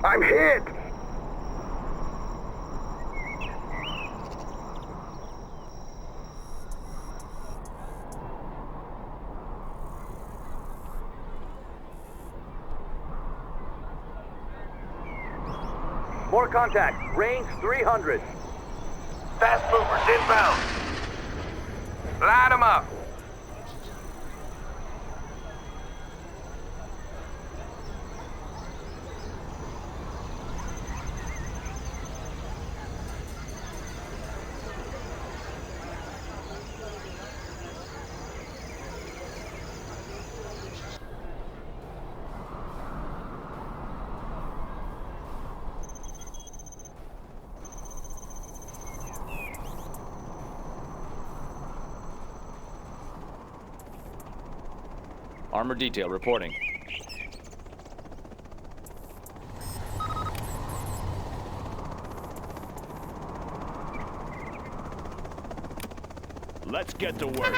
I'm hit! More contact. Range 300. Fast movers inbound. Light them up. Armor detail reporting. Let's get to work.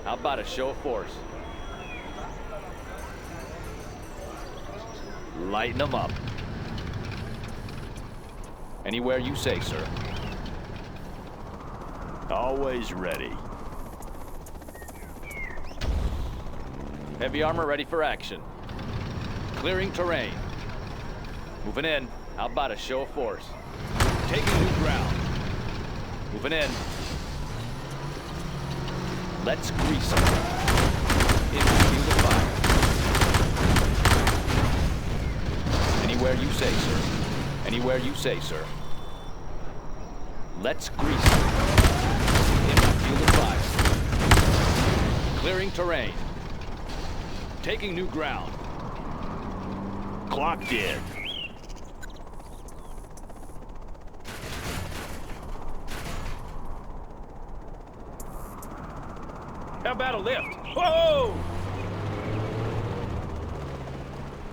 How about a show of force? Lighten them up. Anywhere you say, sir. Always ready. Heavy armor ready for action. Clearing terrain. Moving in. How about a show of force? Taking new ground. Moving in. Let's grease them. In the field of fire. Anywhere you say, sir. Anywhere you say, sir. Let's grease them. In the field of fire. Clearing terrain. Taking new ground. Clocked in. How about a lift? Whoa!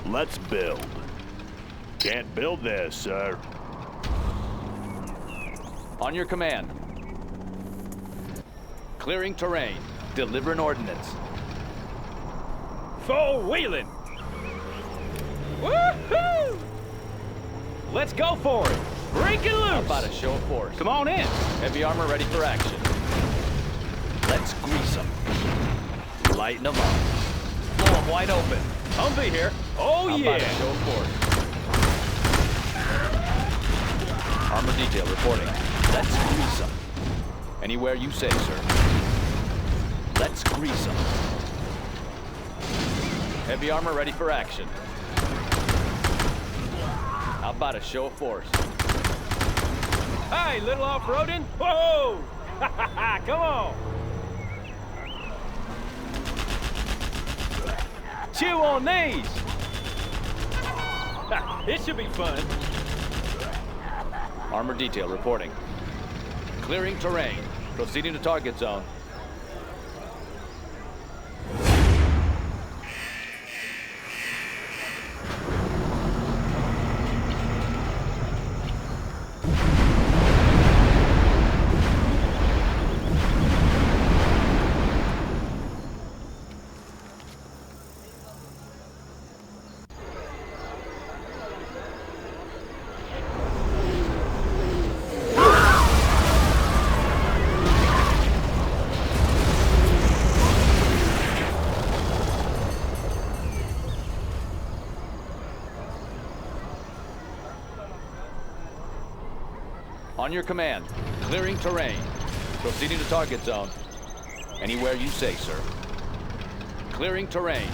Let's build. Can't build this, sir. On your command. Clearing terrain. Delivering ordnance. Four-wheeling! Woohoo! Let's go for it! Break it loose! How about a show of force? Come on in! Heavy armor ready for action. Let's grease them. Lighten them up. Blow them wide open. Humvee here. Oh, How yeah! about a show of force? Armor detail reporting. Let's grease them. Anywhere you say, sir. Let's grease them. Heavy armor ready for action. How about a show of force? Hey, little off-roading? Whoa! Come on! Chew on these! It should be fun. Armor detail reporting. Clearing terrain. Proceeding to target zone. On your command. Clearing terrain. Proceeding to target zone. Anywhere you say, sir. Clearing terrain.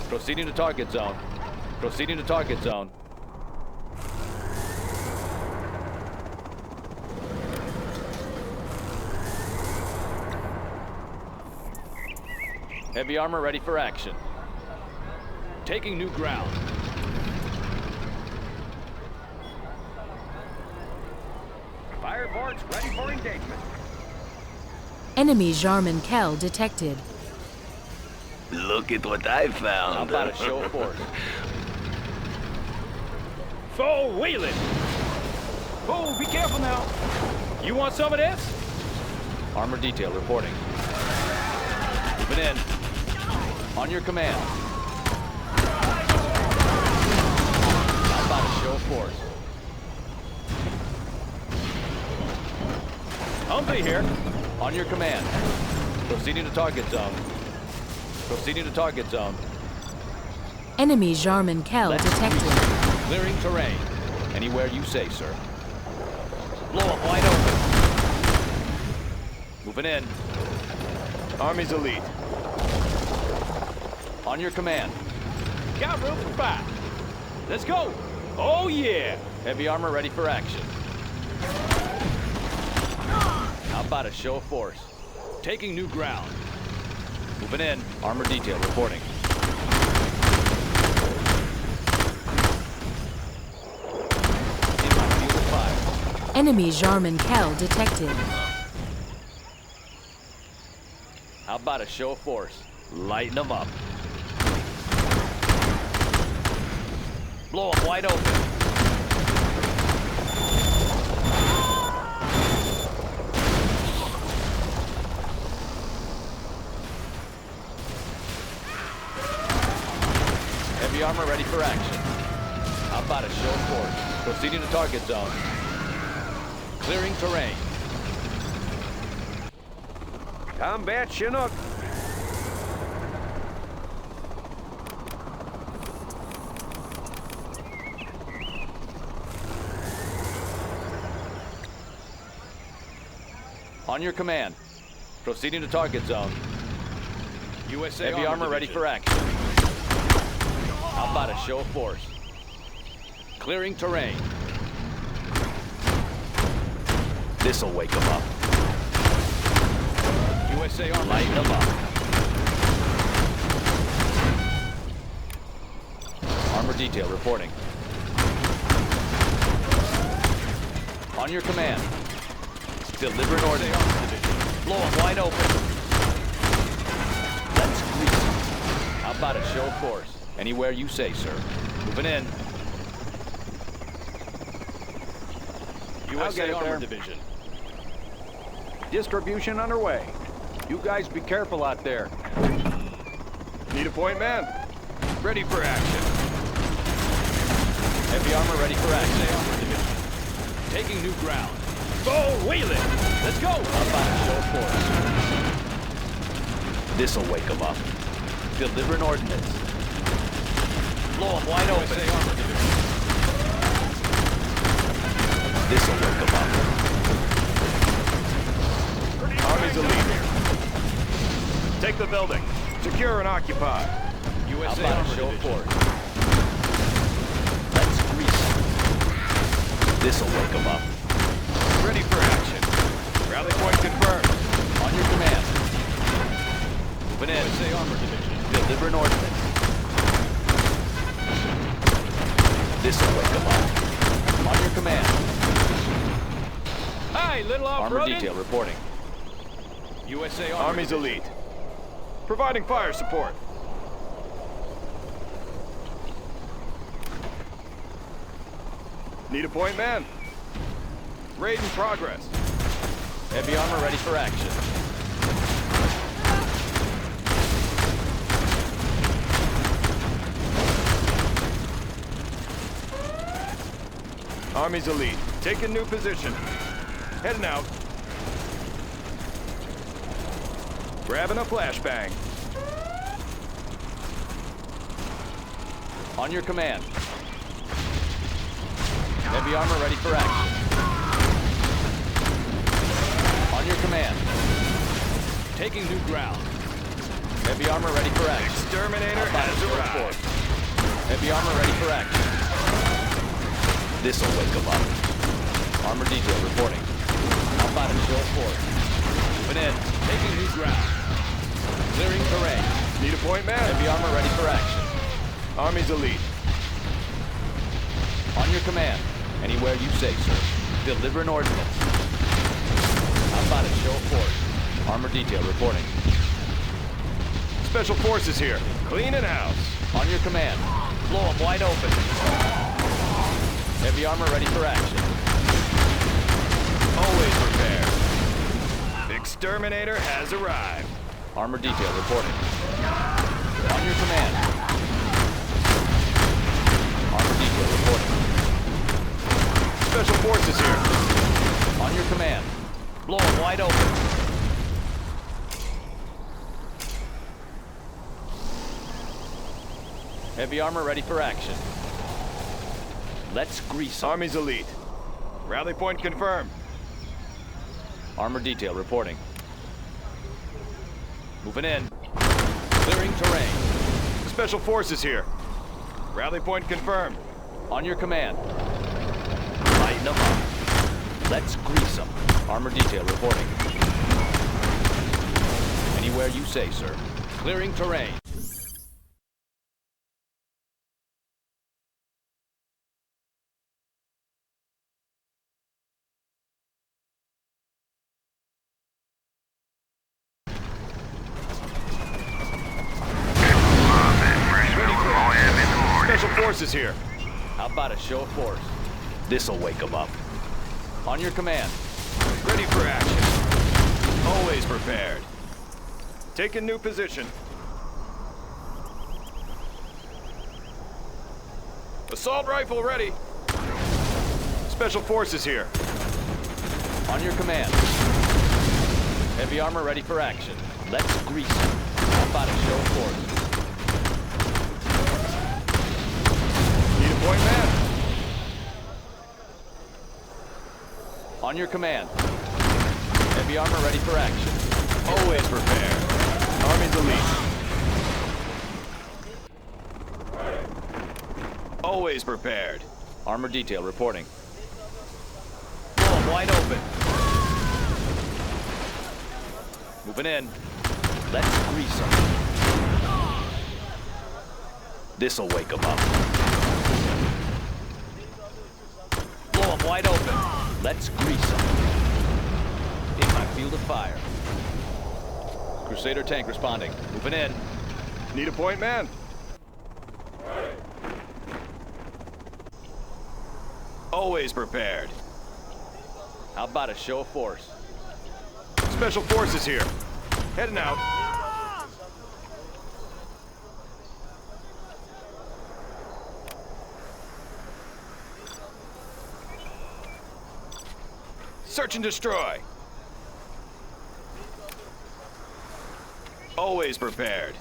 Proceeding to target zone. Proceeding to target zone. Heavy armor ready for action. Taking new ground. Fireports ready for engagement. Enemy Jarman Kell detected. Look at what I How found. about a show of force? Four-wheeling! Oh, be careful now. You want some of this? Armor detail reporting. Moving in. On your command. How about a show of force? Humphrey here. On your command. Proceeding to target zone. Proceeding to target zone. Enemy Jarman Kell detected. Clearing terrain. Anywhere you say, sir. Blow up wide open. Moving in. Army's elite. On your command. Got room for 5. Let's go. Oh, yeah. Heavy armor ready for action. How about a show of force? Taking new ground. Moving in. Armor detail reporting. In my field of fire. Enemy Jarman Kell detected. How about a show of force? Lighten them up. Blow up wide open. Heavy armor ready for action. How about a show of force? Proceeding to target zone. Clearing terrain. Combat Chinook. On your command. Proceeding to target zone. USA Heavy armor ready for action. How about a show of force? Clearing terrain. This'll wake them up. USA Army. Lighten them up. Armor detail reporting. On your command. Deliver an order. Blow them wide open. Let's grease it. How about a show of force? Anywhere you say, sir. Moving in. USA Armor Division. Distribution underway. You guys be careful out there. Need a point, man? Ready for action. Heavy armor ready for action. Taking new ground. Go wheeling! Let's go! How about a show of force? This'll wake them up. Deliver an ordnance. Blow them wide open. USA Armor Division. This'll wake them up. Army's elite. Take the building. Secure and occupy. How USA about a Armor show of Division. force? Let's grease it. This'll wake them up. Ready for action. Rally point confirmed. On your command. Moving in. USA Armor Division. Deliver an ordnance. This'll wake them up. On your command. Hi, little Armor off-roading. detail reporting. USA Army's elite. Providing fire support. Need a point, man? Raid in progress. Heavy armor ready for action. Army's elite. Taking new position. Heading out. Grabbing a flashbang. On your command. Heavy armor ready for action. On your command. Taking new ground. Heavy armor ready for action. Exterminator How about a has show of arrived. force? Heavy armor ready for action. This'll wake them up. Armor detail reporting. How about a show of force? Moving in. Taking new ground. Clearing terrain. Need a point, man? Heavy armor ready for action. Army's elite. On your command. Anywhere you say, sir. Deliver an ordnance. How about a show of force? Armor detail reporting. Special forces here. Cleaning house. On your command. Blow them wide open. Heavy armor ready for action. Always prepare. exterminator has arrived. Armor detail reporting. On your command. Armor detail reporting. Special forces here. On your command. Blow them wide open. Heavy armor ready for action. Let's grease 'em. Army's elite. Rally point confirmed. Armor detail reporting. Moving in. Clearing terrain. Special forces here. Rally point confirmed. On your command. Lighten them up. Let's grease them. Armor detail reporting. Anywhere you say, sir. Clearing terrain. Special forces here. How about a show of force? This'll wake them up. On your command. Ready for action. Always prepared. Taking new position. Assault rifle ready. Special forces here. On your command. Heavy armor ready for action. Let's grease them. How about a show of force? Need a point man. On your command. Heavy armor ready for action. Always prepared. Army's elite. Always prepared. Armor detail reporting. Blow 'em wide open. Moving in. Let's grease them. This'll wake them up. Blow 'em wide open. Let's grease them. In my field of fire. Crusader tank responding. Moving in. Need a point man. Always prepared. How about a show of force? Special forces here. Heading out. Search and destroy. Always prepared.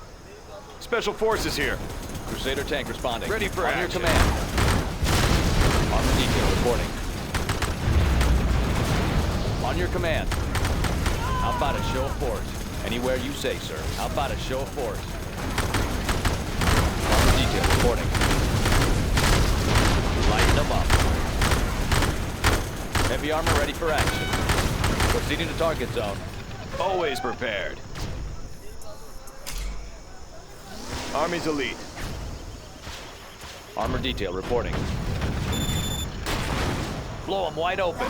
Special forces here. Crusader tank responding. Ready for On action. your command. Armor detail reporting. On your command. How about a show of force? Anywhere you say, sir. How about a show of force? Armor detail reporting. Lighten them up. Heavy armor ready for action. Proceeding to target zone. Always prepared. Army's elite. Armor detail reporting. Blow them wide open.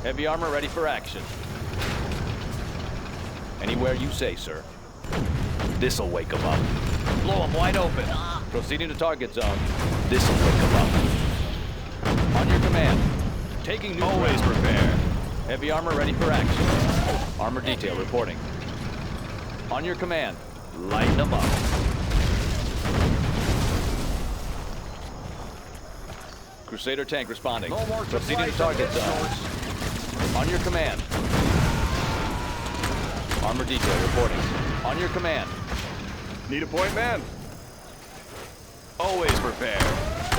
Heavy armor ready for action. Anywhere you say, sir. This'll wake them up. Blow them wide open. Proceeding to target zone. This'll wake them up. On your command. Taking new Always ground. prepared. Heavy armor ready for action. Armor detail reporting. On your command. Lighten them up. Crusader tank responding. No more Proceeding to supplies target on this zone. On your command. Armor detail reporting. On your command. Need a point man. Always prepared.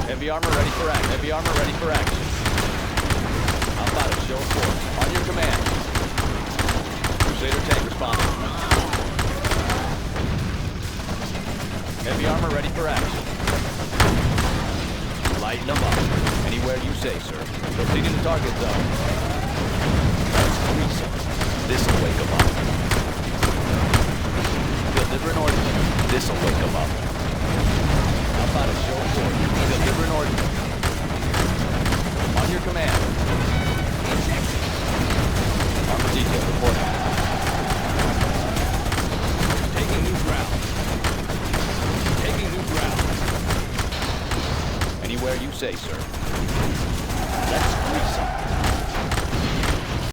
Heavy armor ready for action. Heavy armor ready for action. How about a show of force? On your command. Crusader tank responding. Heavy armor ready for action. Lighten them up. Anywhere you say, sir. Proceeding to target zone. Let's grease them. This'll wake them up. Deliver an ordnance. This'll wake them up. How about a show of force? Deliver an ordnance. On your command. Armor detail reporting. Taking new ground. Taking new ground. Anywhere you say, sir.